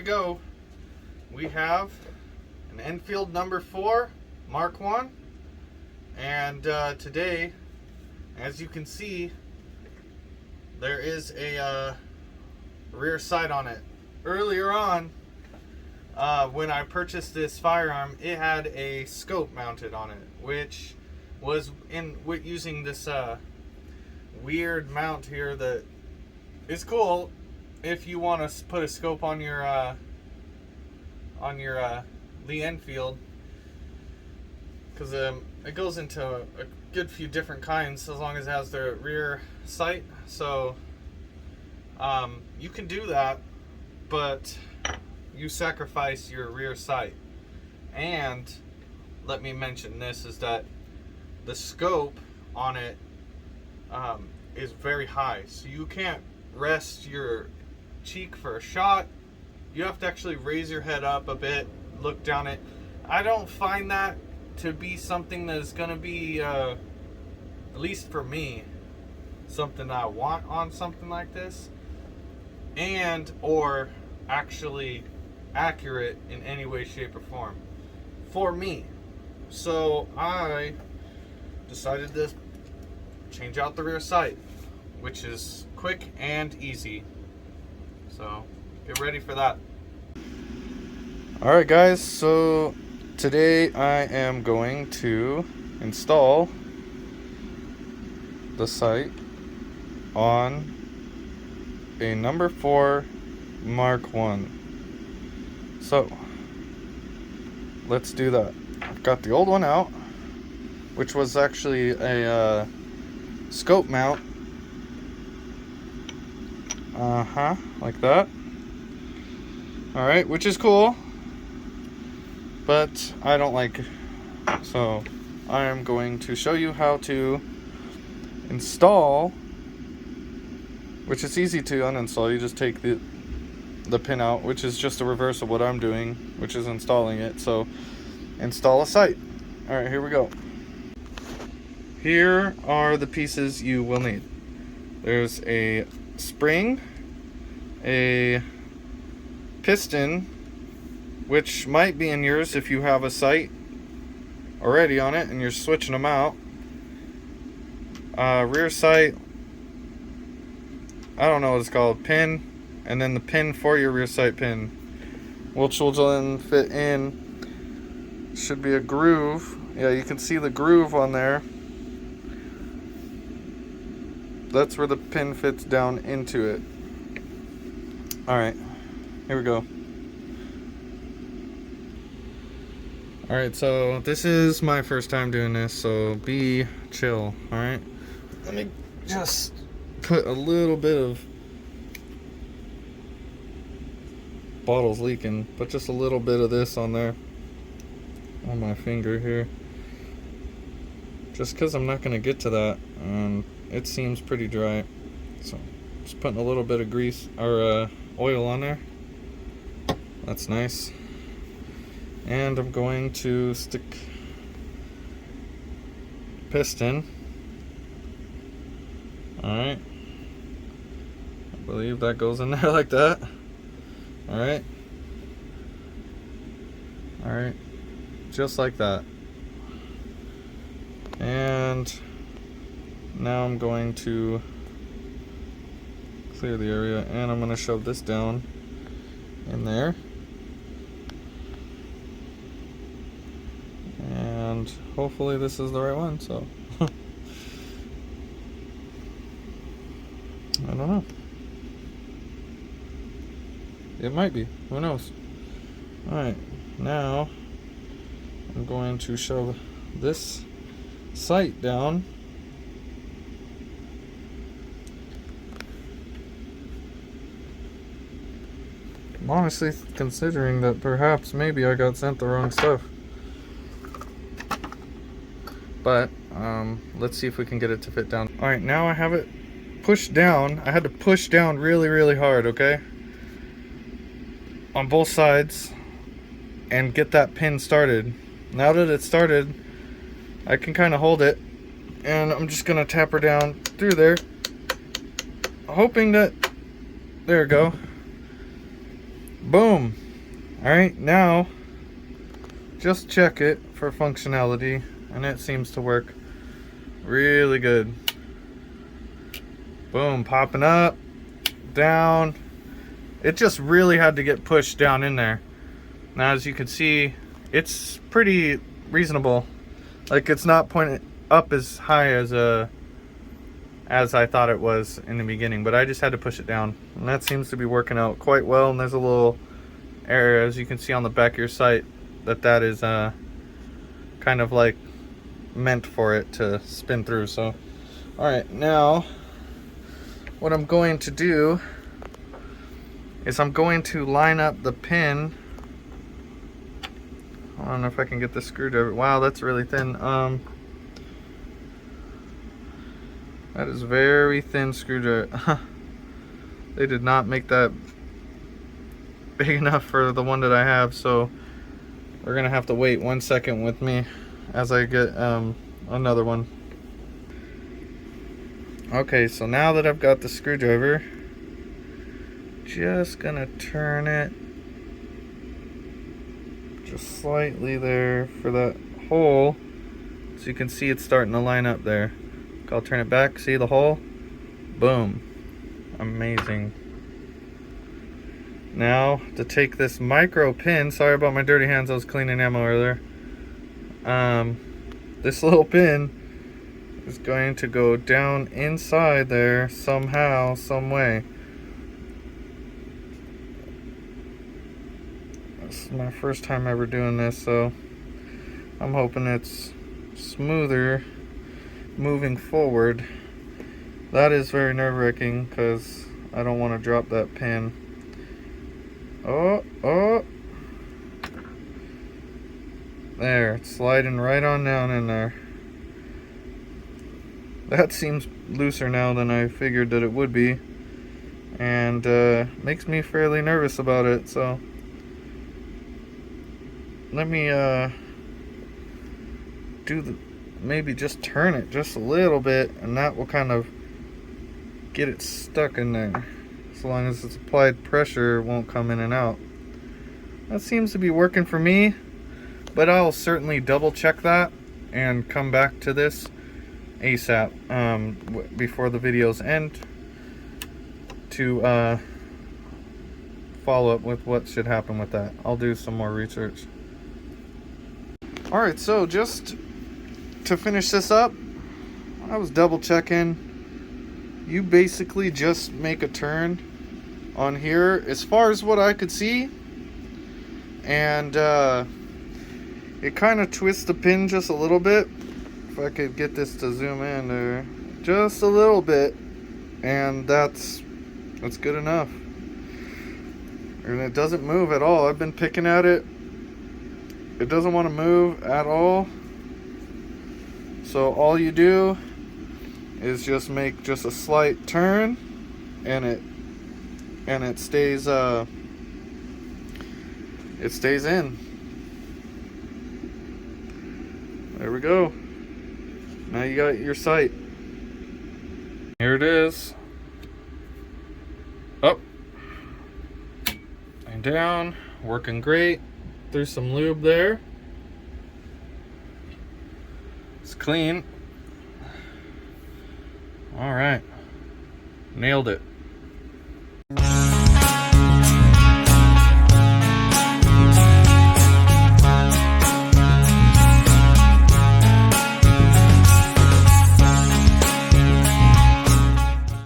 we go. We have an Enfield number 4 Mark 1, and today, as you can see, there is a rear sight on it. Earlier on, when I purchased this firearm, it had a scope mounted on it, which was using this weird mount here that is cool if you want to put a scope on your Lee Enfield, because it goes into a good few different kinds as long as it has the rear sight. So you can do that, but you sacrifice your rear sight. And let me mention this, is that the scope on it is very high, so you can't rest your cheek for a shot. You have to actually raise your head up a bit, look down it. I don't find that to be something that is going to be, at least for me, something I want on something like this, and or actually accurate in any way, shape, or form for me. So I decided to change out the rear sight, which is quick and easy. So get ready for that. Alright guys, so today I am going to install the sight on a number 4 Mark 1. So let's do that. I've got the old one out, which was actually a scope mount. Like that. Alright, which is cool, but I don't like it. So I am going to show you how to install, which is easy to uninstall. You just take the pin out, which is just a reverse of what I'm doing, which is installing it. So install a sight. Alright, here we go. Here are the pieces you will need. There's a spring, a piston, which might be in yours if you have a sight already on it and you're switching them out. Rear sight, I don't know what it's called, pin, and then the pin for your rear sight pin, which will then fit in. Should be a groove. Yeah, you can see the groove on there. That's where the pin fits down into it. Alright, here we go. Alright, so this is my first time doing this, so be chill, alright? Let me just put a little bit of bottles leaking, put just a little bit of this on there, on my finger here. Just because I'm not going to get to that, and it seems pretty dry. So just putting a little bit of grease or oil on there. That's nice. And I'm going to stick piston. Alright. I believe that goes in there like that. Alright. Alright. Just like that. And now I'm going to clear the area, and I'm going to shove this down in there. And hopefully this is the right one, so I don't know. It might be. Who knows? Alright, now I'm going to shove this sight down. I'm honestly considering that perhaps maybe I got sent the wrong stuff. But let's see if we can get it to fit down. Alright, now I have it pushed down. I had to push down really, really hard, okay? On both sides, and get that pin started. Now that it's started, I can kind of hold it, and I'm just going to tap her down through there, hoping that, there we go, Boom. Alright, now just check it for functionality, and it seems to work really good. Boom, popping up, down. It just really had to get pushed down in there. Now as you can see, it's pretty reasonable. Like, it's not pointing up as high as I thought it was in the beginning, but I just had to push it down, and that seems to be working out quite well. And there's a little area, as you can see on the back of your sight, that is kind of like meant for it to spin through. So alright, now what I'm going to do is I'm going to line up the pin. I don't know if I can get the screwdriver. Wow, that's really thin. That is very thin screwdriver. They did not make that big enough for the one that I have, so we're gonna have to wait 1 second with me as I get another one. Okay, so now that I've got the screwdriver, just gonna turn it just slightly there for that hole, so you can see it's starting to line up there. I'll turn it back, see the hole? Boom. Amazing. Now to take this micro pin, sorry about my dirty hands, I was cleaning ammo earlier. This little pin is going to go down inside there somehow, some way. This is my first time ever doing this, so I'm hoping it's smoother moving forward. That is very nerve-wracking because I don't want to drop that pin. Oh, there, it's sliding right on down in there. That seems looser now than I figured that it would be, and makes me fairly nervous about it. So let me maybe just turn it just a little bit, and that will kind of get it stuck in there. As long as it's applied pressure, it won't come in and out. That seems to be working for me, but I'll certainly double check that and come back to this ASAP before the video's end to follow up with what should happen with that. I'll do some more research. Alright, so just to finish this up, I was double checking. You basically just make a turn on here as far as what I could see, and it kind of twists the pin just a little bit. If I could get this to zoom in there just a little bit, and that's good enough. And it doesn't move at all. I've been picking at it. It doesn't want to move at all. So all you do is just make just a slight turn, and it stays in. There we go. Now you got your sight. Here it is. Up and down, working great. There's some lube there. It's clean. All right, nailed it.